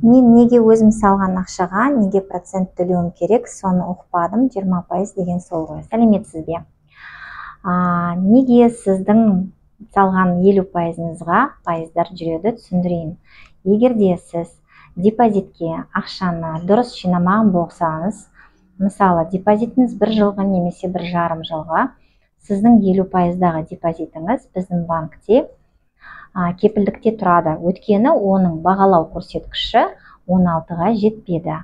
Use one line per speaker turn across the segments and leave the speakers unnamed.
Мен неге өзім салған ақшаға неге процент төлеуім керек, соны ұқпадым. 20% деген сол ғой. Сәлеметсіз бе? Неге сіздің салған 50%-іңізға пайыздар жүреді, түсіндірейін. Егерде сіз депозитке ақшаны дұрыс жинамаған болсаңыз, мысалы, депозитіңіз 1 жылға немесе 1,5 жылға, сіздің 50%-дағы депозитіңіз біздің банкте кепілдікте тұрады. Өткені оның бағалау көрсеткіші 16-ға жетпеді.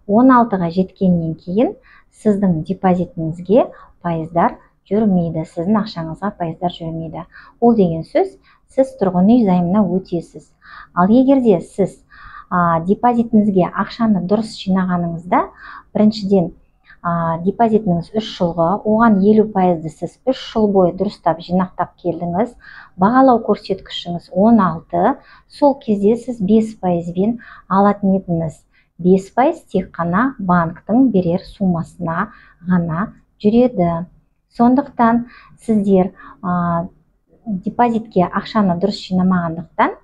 16-ға жеткеннен кейін сіздің депозитіңізге пайыздар жүрмейді, сіздің ақшаңызға пайыздар жүрмейді. Ол деген сөз, сіз тұрғын үй займына өтесіз. Ал егерде сіз депозитіңізге ақшаны дұрыс жинағаныңызда, біріншіден депозитіңіз 3 жылға, оған 50%-ді сіз 3 жыл бойы дұрыстап жинақтап келдіңіз, бағалау көрсеткішіңіз 16, сол кезде сіз 5%-бен алатын едіңіз. 5% тек қана банктың берер сумасына ғана жүреді. Сондықтан сіздер депозитке ақшаны дұрыс жинамағандықтан,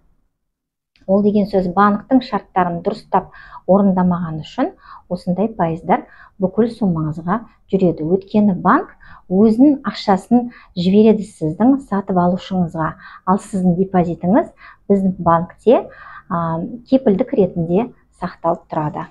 ол деген сөз банктың шарттарын дұрыстап орындамаған үшін осындай пайыздар бүкіл сумаңызға жүреді. Өйткені банк өзінің ақшасын жібереді сіздің сатып алушыңызға, ал сіздің депозитіңіз біздің банкте кепілдік ретінде сақталып тұрады.